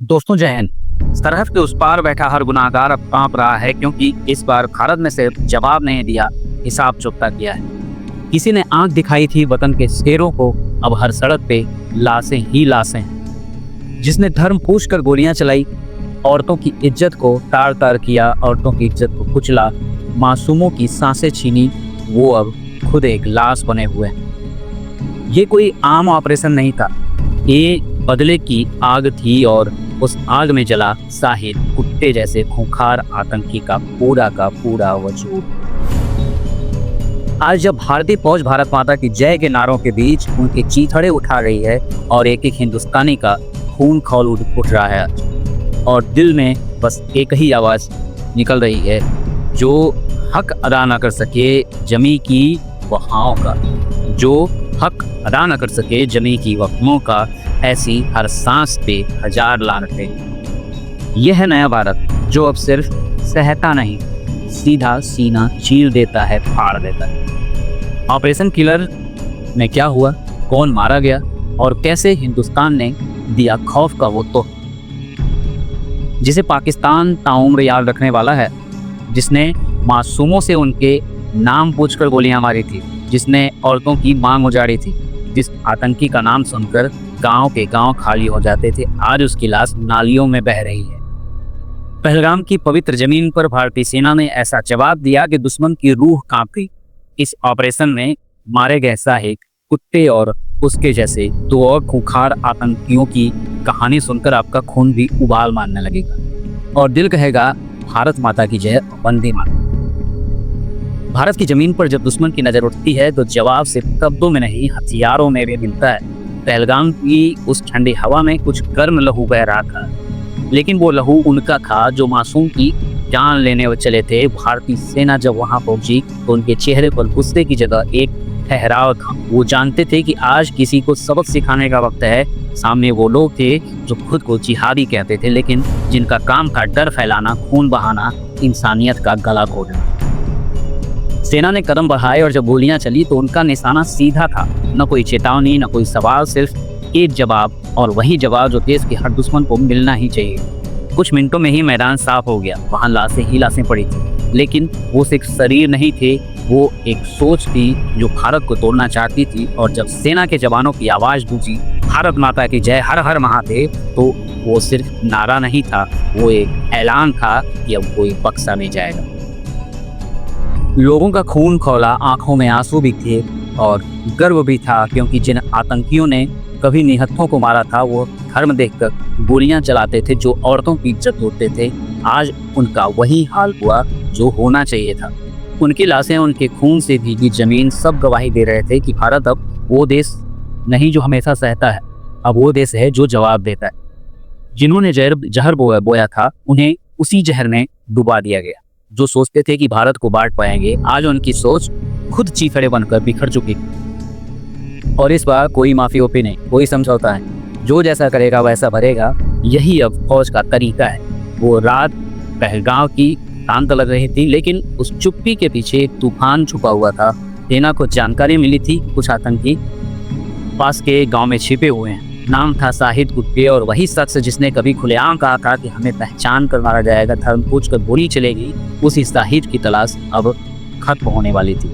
दोस्तों जय हिंद। सरहद के उस पार बैठा हर गुनाहगार अब कांप रहा है, क्योंकि इस बार भारत ने सिर्फ जवाब नहीं दिया, हिसाब चुकता किया है। किसी ने आंख दिखाई थी वतन के शेरों को, अब हर सड़क पे लाशें ही लाशें हैं। जिसने धर्म पूछकर गोलियां चलाई, औरतों की इज्जत को तार तार किया, औरतों की इज्जत को कुचला, मासूमों की सांसें छीनी, वो अब खुद एक लाश बने हुए हैं। ये कोई आम ऑपरेशन नहीं था, ये बदले की आग थी, और उस आग में जला साहिद कुत्ते जैसे खूंखार आतंकी का पूरा वजूद। आज जब भारतीय फौज भारत माता की जय के नारों के बीच उनके चीथड़े उठा रही है और एक एक हिंदुस्तानी का खून खौल उठ रहा है, और दिल में बस एक ही आवाज़ निकल रही है, जो हक अदा न कर सके जमी की वफ़ाओं का, जो हक अदा न कर सके जमी की वफ़ाओं का, ऐसी हर सांस पे हजार लानतें। यह है नया भारत, जो अब सिर्फ सहता नहीं, सीधा सीना चीर देता है, फाड़ देता है। ऑपरेशन किलर में क्या हुआ, कौन मारा गया, और कैसे हिंदुस्तान ने दिया खौफ का वो तो, जिसे पाकिस्तान ताउम्र याद रखने वाला है, जिसने मासूमों से उनके नाम पूछकर गोलियां मारी थी, जिसने औरतों की मांग उजाड़ी थी, जिस आतंकी का नाम सुनकर गांव के गांव खाली हो जाते थे, आज उसकी लाश नालियों में बह रही है। पहलगाम की पवित्र जमीन पर भारतीय सेना ने ऐसा जवाब दिया कि दुश्मन की रूह कांप गई। इस ऑपरेशन में मारे गए साहिद कुत्ते और उसके जैसे दो और खूंखार आतंकियों की कहानी सुनकर आपका खून भी उबाल मारने लगेगा और दिल कहेगा भारत माता की जय, वंदे मातरम। भारत की जमीन पर जब दुश्मन की नजर उठती है तो जवाब सिर्फ शब्दों में नहीं, हथियारों में भी मिलता है। पहलगाम की उस ठंडी हवा में कुछ गर्म लहू बह रहा था, लेकिन वो लहू उनका था जो मासूम की जान लेने चले थे। भारतीय सेना जब वहां पहुंची तो उनके चेहरे पर गुस्से की जगह एक ठहराव था। वो जानते थे कि आज किसी को सबक सिखाने का वक्त है। सामने वो लोग थे जो खुद को जिहादी कहते थे, लेकिन जिनका काम था डर फैलाना, खून बहाना, इंसानियत का गला घोटना। सेना ने कदम बढ़ाए और जब गोलियां चली तो उनका निशाना सीधा था, न कोई चेतावनी, न कोई सवाल, सिर्फ एक जवाब, और वही जवाब जो देश के हर दुश्मन को मिलना ही चाहिए। कुछ मिनटों में ही मैदान साफ हो गया। वहां लाशें ही लाशें पड़ी थी, लेकिन वो सिर्फ शरीर नहीं थे, वो एक सोच थी जो भारत को तोड़ना चाहती थी। और जब सेना के जवानों की आवाज गूंजी, भारत माता की जय, हर हर महादेव, तो वो सिर्फ नारा नहीं था, वो एक ऐलान था कि अब कोई बख्शा नहीं जाएगा। लोगों का खून खौला, आंखों में आंसू भी थे और गर्व भी था, क्योंकि जिन आतंकियों ने कभी निहत्थों को मारा था, वो धर्म देखकर गोलियां चलाते थे, जो औरतों की इज्जत तोड़ते थे। आज उनका वही हाल हुआ जो होना चाहिए था। उनकी लाशें, उनके खून से भीगी जमीन, सब गवाही दे रहे थे कि भारत अब वो देश नहीं जो हमेशा सहता है, अब वो देश है जो जवाब देता है। जिन्होंने जहर बोया था, उन्हें उसी जहर में डुबा दिया गया। जो सोचते थे कि भारत को बांट पाएंगे, आज उनकी सोच खुद चीथड़े बनकर बिखर चुकी। और इस बार कोई माफी ओपी नहीं, कोई समझौता नहीं, जो जैसा करेगा वैसा भरेगा। यही अब फौज का तरीका है। वो रात पहलगाम की शांत लग रही थी, लेकिन उस चुप्पी के पीछे एक तूफान छुपा हुआ था। सेना को जानकारी मिली थी कुछ आतंकी पास के गांव में छिपे हुए हैं। नाम था साहिद कुत्ते, और वही शख्स जिसने कभी खुलेआम कहा था कि हमें पहचान कर मारा जाएगा, धर्म पूछ कर गोली चलेगी, उसी साहिद की तलाश अब खत्म होने वाली थी।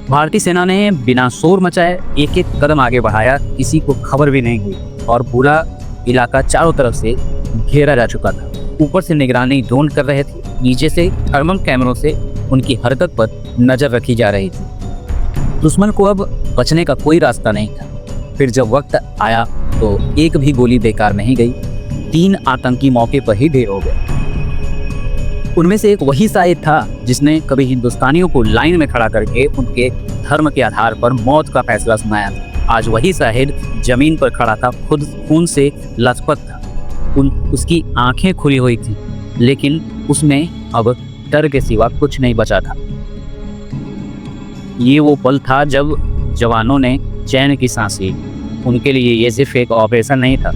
भारतीय सेना ने बिना शोर मचाए एक एक कदम आगे बढ़ाया, किसी को खबर भी नहीं हुई, और पूरा इलाका चारों तरफ से घेरा जा चुका था। ऊपर से निगरानी ड्रोन कर रहे थे, नीचे से थर्मल कैमरों से उनकी हरकत पर नजर रखी जा रही थी। दुश्मन को अब बचने का कोई रास्ता नहीं था। फिर जब वक्त आया तो एक भी गोली बेकार नहीं गई। 3 आतंकी मौके पर ही ढेर हो गए। उनमें से एक वही साहिद था जिसने कभी हिंदुस्तानियों को लाइन में खड़ा करके उनके धर्म के आधार पर मौत का फैसला सुनाया था। आज वही साहिद जमीन पर खड़ा था, खुद खून से लथपथ था। उसकी आंखें खुली हुई थी, लेकिन उसमें अब डर के सिवा कुछ नहीं बचा था। ये वो पल था जब जवानों ने चैन की सांस ली। उनके लिए ये सिर्फ एक ऑपरेशन नहीं था,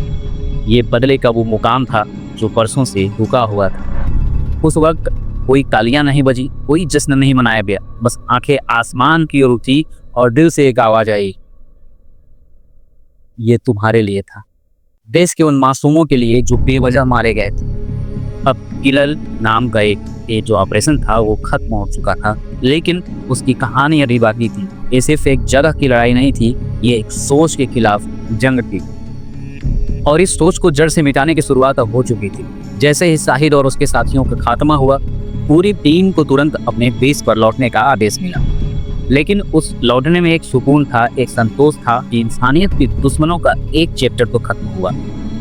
ये बदले का वो मुकाम था जो परसों से रुका हुआ था। उस वक्त कोई तालियां नहीं बजी, कोई जश्न नहीं मनाया गया, बस आंखें आसमान की ओर उठी और दिल से एक आवाज आई, ये तुम्हारे लिए था। देश के उन मासूमों के लिए जो बेवजह मारे गए थे। अब किलल नाम का ये जो ऑपरेशन था वो खत्म हो चुका था, लेकिन उसकी कहानी अभी बाकी थी। ये सिर्फ एक जगह की लड़ाई नहीं थी, ये एक सोच के खिलाफ जंग थी, और इस सोच को जड़ से मिटाने की शुरुआत अब हो चुकी थी। जैसे ही शाहिद और उसके साथियों का खात्मा हुआ, पूरी टीम को तुरंत अपने बेस पर लौटने का आदेश मिला। लेकिन उस लौटने में एक सुकून था, एक संतोष था कि इंसानियत के दुश्मनों का एक चैप्टर तो खत्म हुआ।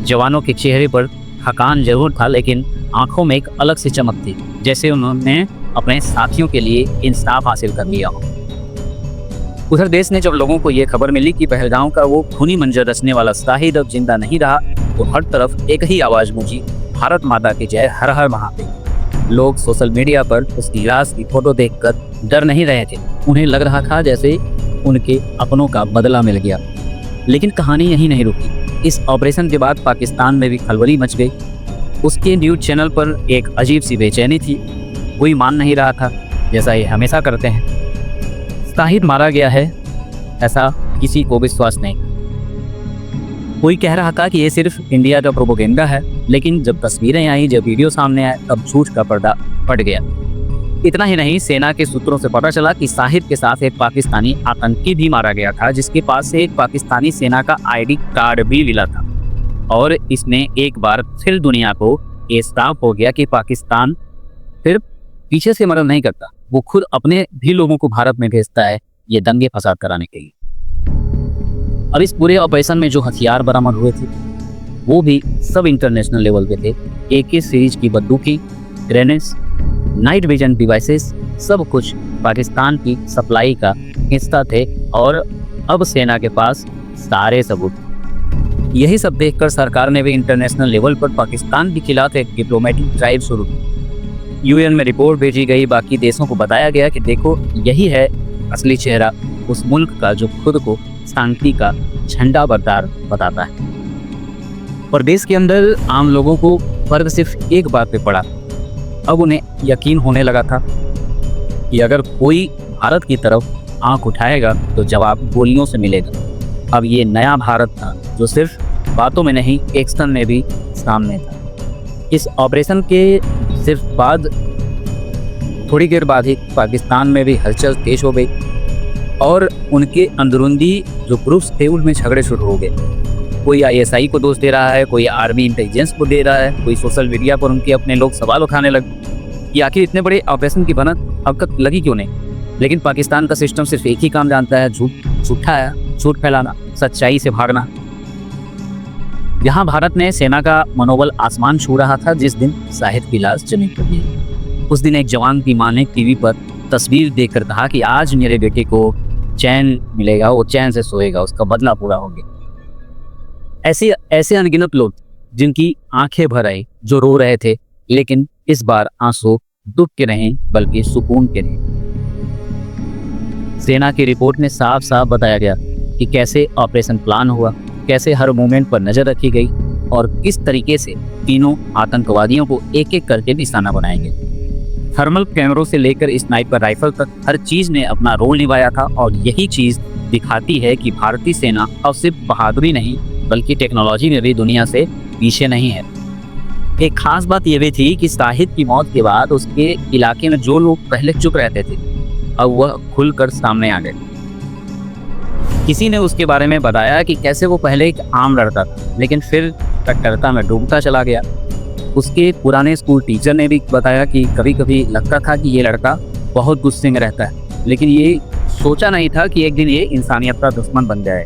जवानों के चेहरे पर थकान जरूर था, लेकिन आंखों में एक अलग सी चमक थी, जैसे उन्होंने अपने साथियों के लिए इंसाफ हासिल कर लिया हो। उधर देश ने जब लोगों को ये खबर मिली कि पहलगाम का वो खूनी मंजर रचने वाला शाहिद अब जिंदा नहीं रहा, तो हर तरफ एक ही आवाज गूंजी, भारत माता की जय, हर हर महादेव। लोग सोशल मीडिया पर उसकी लाश की फोटो देखकर डर नहीं रहे थे, उन्हें लग रहा था जैसे उनके अपनों का बदला मिल गया। लेकिन कहानी यहीं नहीं रुकी। इस ऑपरेशन के बाद पाकिस्तान में भी खलबली मच गई। उसके न्यूज़ चैनल पर एक अजीब सी बेचैनी थी, कोई मान नहीं रहा था, जैसा ये हमेशा करते हैं। शाहिद मारा गया है ऐसा किसी को विश्वास नहीं। कोई कह रहा था कि ये सिर्फ इंडिया का प्रोपेगेंडा है, लेकिन जब तस्वीरें आई, जब वीडियो सामने आए, तब झूठ का पर्दा फट गया। इतना ही नहीं, सेना के सूत्रों से पता चला कि शाहिद के साथ एक पाकिस्तानी आतंकी भी मारा गया था, जिसके पास से एक पाकिस्तानी सेना का आईडी कार्ड भी मिला था। और इसने एक बार फिर दुनिया को ये साफ हो गया कि पाकिस्तान सिर्फ पीछे से मदद नहीं करता, वो खुद अपने भी लोगों को भारत में भेजता है ये दंगे फसाद कराने के लिए। अब इस पूरे ऑपरेशन में जो हथियार बरामद हुए थे वो भी सब इंटरनेशनल लेवल पे थे। AK सीरीज की बंदूकें, ग्रेनेड्स, नाइट विजन डिवाइसेस, सब कुछ पाकिस्तान की सप्लाई का हिस्सा थे, और अब सेना के पास सारे सबूत। यही सब देखकर सरकार ने भी इंटरनेशनल लेवल पर पाकिस्तान के खिलाफ एक डिप्लोमेटिक ड्राइव शुरू की। UN में रिपोर्ट भेजी गई, बाकी देशों को बताया गया कि देखो यही है असली चेहरा उस मुल्क का जो खुद को शांति का झंडा बरदार बताता है। और देश के अंदर आम लोगों को फर्क सिर्फ एक बात पे पड़ा। अब उन्हें यकीन होने लगा था कि अगर कोई भारत की तरफ आंख उठाएगा तो जवाब गोलियों से मिलेगा। अब ये नया भारत था जो सिर्फ बातों में नहीं, एक्शन में भी सामने था। इस ऑपरेशन के सिर्फ बाद थोड़ी देर बाद ही पाकिस्तान में भी हलचल तेज हो गई, और उनके अंदरूनी जो ग्रुप्स थे उनमें झगड़े शुरू हो गए। कोई ISI को दोष दे रहा है, कोई आर्मी इंटेलिजेंस को दे रहा है, कोई सोशल मीडिया पर उनके अपने लोग सवाल उठाने लगे कि आखिर इतने बड़े ऑपरेशन की भनक अब तक लगी क्यों नहीं। लेकिन पाकिस्तान का सिस्टम सिर्फ एक ही काम जानता है, झूठ फैलाना, सच्चाई से भागना। यहाँ भारत ने सेना का मनोबल आसमान छू रहा था जिस दिन शाहिद की लाश जमीन पर गिरी। उस दिन एक जवान की मां ने टीवी पर तस्वीर देखकर कहा कि आज मेरे बेटे को चैन मिलेगा, वो चैन से सोएगा, उसका बदला पूरा हो गया। ऐसे अनगिनत लोग जिनकी आंखें भर आई, जो रो रहे थे, लेकिन इस बार आंसू दुख के नहीं बल्कि सुकून के नहीं। सेना की रिपोर्ट में साफ साफ बताया गया कि कैसे ऑपरेशन प्लान हुआ, कैसे हर मूवमेंट पर नजर रखी गई, और किस तरीके से तीनों आतंकवादियों को एक एक करके निशाना बनाएंगे। थर्मल कैमरों से लेकर स्नाइपर राइफल तक हर चीज ने अपना रोल निभाया था, और यही चीज दिखाती है कि भारतीय सेना अब सिर्फ बहादुरी नहीं बल्कि टेक्नोलॉजी में भी दुनिया से पीछे नहीं है। एक खास बात यह भी थी कि शाहिद की मौत के बाद उसके इलाके में जो लोग पहले चुप रहते थे अब वह खुलकर सामने आ गए। किसी ने उसके बारे में बताया कि कैसे वो पहले एक आम लड़का था, लेकिन फिर कट्टरता में डूबता चला गया। उसके पुराने स्कूल टीचर ने भी बताया कि कभी कभी लगता था कि ये लड़का बहुत गुस्से में रहता है, लेकिन ये सोचा नहीं था कि एक दिन ये इंसानियत का दुश्मन बन जाए।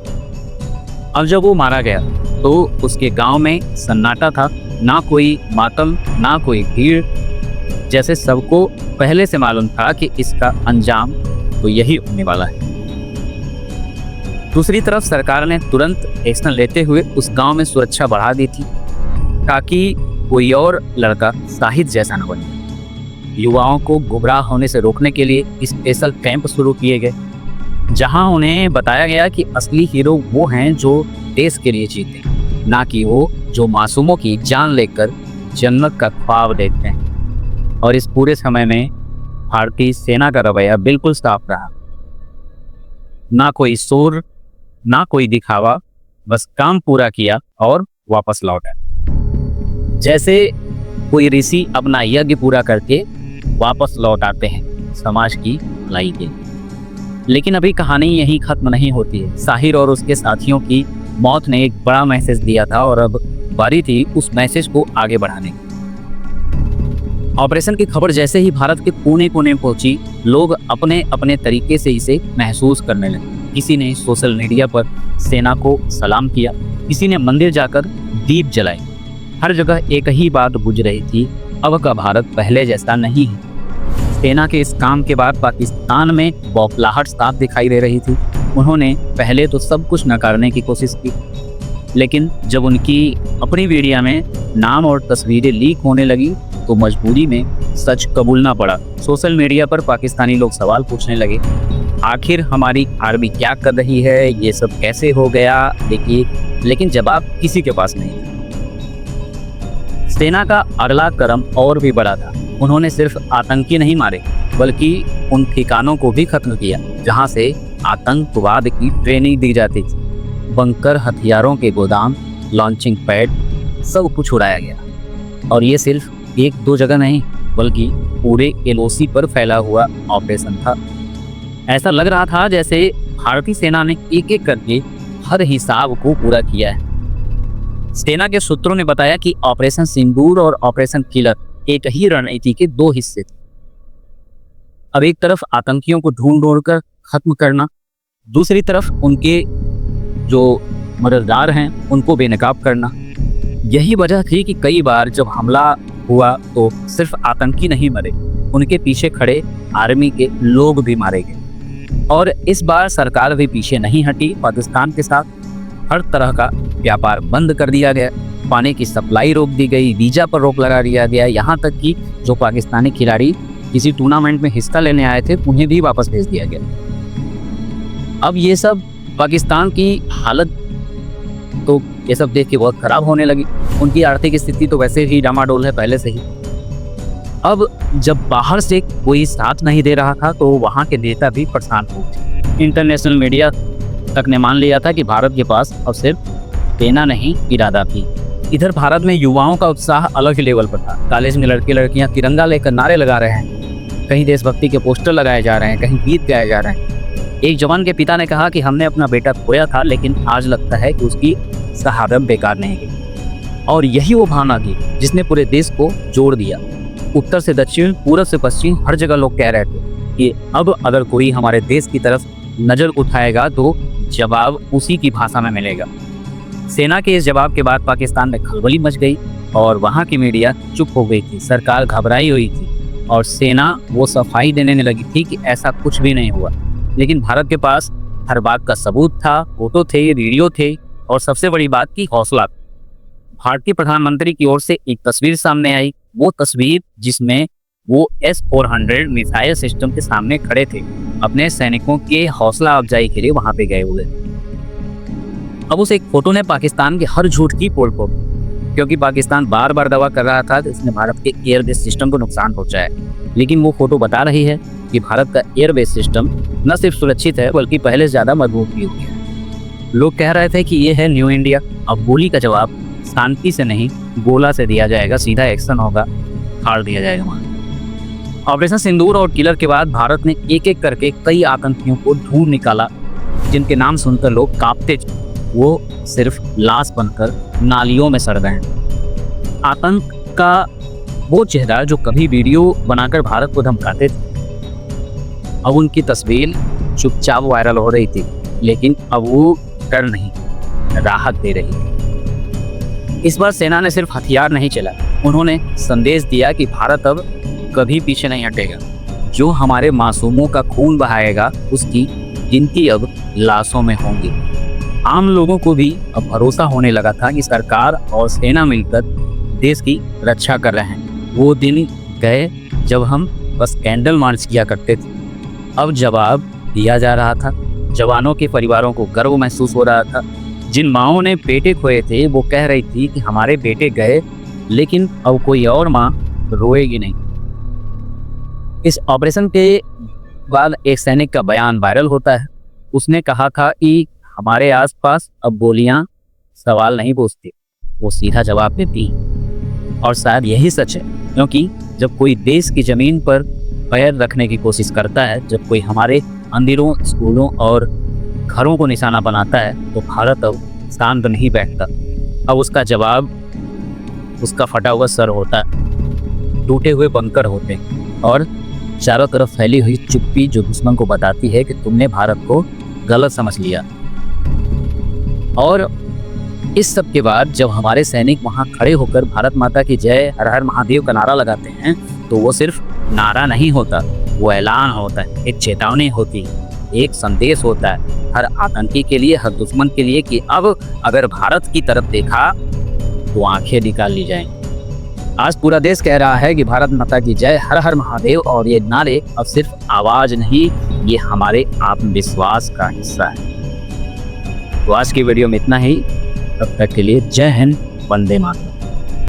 अब जब वो मारा गया तो उसके गांव में सन्नाटा था, ना कोई मातम, ना कोई भीड़, जैसे सबको पहले से मालूम था कि इसका अंजाम तो यही होने वाला है। दूसरी तरफ सरकार ने तुरंत एक्शन लेते हुए उस गांव में सुरक्षा बढ़ा दी थी ताकि कोई और लड़का शाहिद जैसा न बने। युवाओं को गुमराह होने से रोकने के लिए स्पेशल कैंप शुरू किए गए, जहां उन्हें बताया गया कि असली हीरो वो हैं जो देश के लिए जीते, ना कि वो जो मासूमों की जान लेकर जन्नत का ख्वाब देखते हैं। और इस पूरे समय में भारतीय सेना का रवैया बिल्कुल साफ रहा, ना कोई शोर, ना कोई दिखावा, बस काम पूरा किया और वापस लौट आए। जैसे कोई ऋषि अपना यज्ञ पूरा करके वापस लौट आते हैं समाज की भलाई के लिए। लेकिन अभी कहानी यहीं खत्म नहीं होती है। साहिर और उसके साथियों की मौत ने एक बड़ा मैसेज दिया था और अब बारी थी उस मैसेज को आगे बढ़ाने की। ऑपरेशन की खबर जैसे ही भारत के कोने कोने पहुंची, लोग अपने अपने तरीके से इसे महसूस करने लगे। किसी ने सोशल मीडिया पर सेना को सलाम किया, किसी ने मंदिर जाकर दीप जलाए। हर जगह एक ही बात गूंज रही थी, अब का भारत पहले जैसा नहीं है। सेना के इस काम के बाद पाकिस्तान में बौखलाहट साफ दिखाई दे रही थी। उन्होंने पहले तो सब कुछ नकारने की कोशिश की, लेकिन जब उनकी अपनी मीडिया में नाम और तस्वीरें लीक होने लगी तो मजबूरी में सच कबूलना पड़ा। सोशल मीडिया पर पाकिस्तानी लोग सवाल पूछने लगे, आखिर हमारी आर्मी क्या कर रही है, ये सब कैसे हो गया। लेकिन जवाब किसी के पास नहीं था। सेना का अगला कदम और भी बड़ा था। उन्होंने सिर्फ आतंकी नहीं मारे, बल्कि उन ठिकानों को भी खत्म किया जहां से आतंकवाद की ट्रेनिंग दी जाती थी। बंकर, हथियारों के गोदाम, लॉन्चिंग पैड, सब कुछ उड़ाया गया। और ये सिर्फ एक दो जगह नहीं, बल्कि पूरे एलओसी पर फैला हुआ ऑपरेशन था। ऐसा लग रहा था जैसे भारतीय सेना ने एक एक करके हर हिसाब को पूरा किया है। सेना के सूत्रों ने बताया कि ऑपरेशन सिंदूर और ऑपरेशन किलर एक ही रणनीति के दो हिस्से थे। अब एक तरफ आतंकियों को ढूंढ ढूंढ कर खत्म करना, दूसरी तरफ उनके जो मददगार हैं उनको बेनकाब करना। यही वजह थी कि कई बार जब हमला हुआ तो सिर्फ आतंकी नहीं मरे, उनके पीछे खड़े आर्मी के लोग भी मारे गए। और इस बार सरकार भी पीछे नहीं हटी। पाकिस्तान के साथ हर तरह का व्यापार बंद कर दिया गया, पानी की सप्लाई रोक दी गई, वीजा पर रोक लगा दिया गया। यहाँ तक कि जो पाकिस्तानी खिलाड़ी किसी टूर्नामेंट में हिस्सा लेने आए थे उन्हें भी वापस भेज दिया गया। अब ये सब पाकिस्तान की हालत तो ये सब देख के बहुत खराब होने लगी। उनकी आर्थिक स्थिति तो वैसे ही डामाडोल है पहले से ही। अब जब बाहर से कोई साथ नहीं दे रहा था तो वहाँ के नेता भी परेशान हो गए। इंटरनेशनल मीडिया तक ने मान लिया था कि भारत के पास अब सिर्फ देना नहीं इरादा थी। इधर भारत में युवाओं का उत्साह अलग ही लेवल पर था। कॉलेज में लड़के लड़कियां तिरंगा लेकर नारे लगा रहे हैं, कहीं देशभक्ति के पोस्टर लगाए जा रहे हैं, कहीं गीत गाए जा रहे हैं। एक जवान के पिता ने कहा कि हमने अपना बेटा खोया था, लेकिन आज लगता है कि उसकी शहादत बेकार नहीं गई। और यही वो भावना थी जिसने पूरे देश को जोड़ दिया। उत्तर से दक्षिण, पूरब से पश्चिम, हर जगह लोग कह रहे थे कि अब अगर कोई हमारे देश की तरफ नजर उठाएगा तो जवाब उसी की भाषा में मिलेगा। सेना के इस जवाब के बाद पाकिस्तान में खलबली मच गई और वहाँ की मीडिया चुप हो गई थी। सरकार घबराई हुई थी और सेना वो सफाई देने लगी थी कि ऐसा कुछ भी नहीं हुआ। लेकिन भारत के पास हर बात का सबूत था, फोटो थे, वीडियो थे और सबसे बड़ी बात की हौसला। भारतीय प्रधानमंत्री की ओर से एक तस्वीर सामने आई, वो तस्वीर जिसमें वो S-400 मिसाइल सिस्टम के सामने खड़े थे, अपने सैनिकों के हौसला अफजाई के लिए वहां पे गए हुए। अब उस एक फोटो ने पाकिस्तान के हर झूठ की पोल खोल, क्योंकि पाकिस्तान बार बार दावा कर रहा था कि इसने भारत के एयरबेस सिस्टम को नुकसान पहुंचाया, लेकिन वो फोटो बता रही है कि भारत का एयरबेस सिस्टम न सिर्फ सुरक्षित है बल्कि पहले से ज्यादा मजबूत भी हो गया है। लोग कह रहे थे कि ये है न्यू इंडिया। अब गोली का जवाब शांति से नहीं, गोला से दिया जाएगा, सीधा एक्शन होगा, फाड़ दिया जाएगा वहां। ऑपरेशन सिंदूर और किलर के बाद भारत ने एक एक करके कई आतंकियों को ढूंढ निकाला, जिनके नाम सुनकर लोग कांपते थे। वो सिर्फ लाश बनकर नालियों में सड़ गए। आतंक का वो चेहरा जो कभी वीडियो बनाकर भारत को धमकाते थे, अब उनकी तस्वीर चुपचाप वायरल हो रही थी, लेकिन अब वो डर नहीं, राहत दे रही थी। इस बार सेना ने सिर्फ हथियार नहीं चला, उन्होंने संदेश दिया कि भारत अब कभी पीछे नहीं हटेगा। जो हमारे मासूमों का खून बहाएगा उसकी गिनती अब लाशों में होंगी। आम लोगों को भी अब भरोसा होने लगा था कि सरकार और सेना मिलकर देश की रक्षा कर रहे हैं। वो दिन गए जब हम बस कैंडल मार्च किया करते थे, अब जवाब दिया जा रहा था। जवानों के परिवारों को गर्व महसूस हो रहा था। जिन माँओं ने बेटे खोए थे वो कह रही थी कि हमारे बेटे गए, लेकिन अब कोई और माँ रोएगी नहीं। इस ऑपरेशन के बाद एक सैनिक का बयान वायरल होता है। उसने कहा था कि हमारे आसपास अब गोलियां सवाल नहीं पूछती, वो सीधा जवाब देती। और शायद यही सच है, क्योंकि जब कोई देश की ज़मीन पर पैर रखने की कोशिश करता है, जब कोई हमारे मंदिरों, स्कूलों और घरों को निशाना बनाता है, तो भारत अब शांत नहीं बैठता। अब उसका जवाब उसका फटा हुआ सर होता है, टूटे हुए बंकर होते हैं और चारों तरफ फैली हुई चुप्पी जो दुश्मन को बताती है कि तुमने भारत को गलत समझ लिया। और इस सब के बाद जब हमारे सैनिक वहाँ खड़े होकर भारत माता की जय, हर हर महादेव का नारा लगाते हैं, तो वो सिर्फ नारा नहीं होता, वो ऐलान होता है, एक चेतावनी होती है, एक संदेश होता है हर आतंकी के लिए, हर दुश्मन के लिए कि अब अगर भारत की तरफ देखा तो आंखें निकाल ली जाएंगी। आज पूरा देश कह रहा है कि भारत माता की जय, हर हर महादेव, और ये नारे अब सिर्फ आवाज नहीं, ये हमारे आत्मविश्वास का हिस्सा है। तो आज की वीडियो में इतना ही, तब तक के लिए जय हिंद, वंदे मातरम।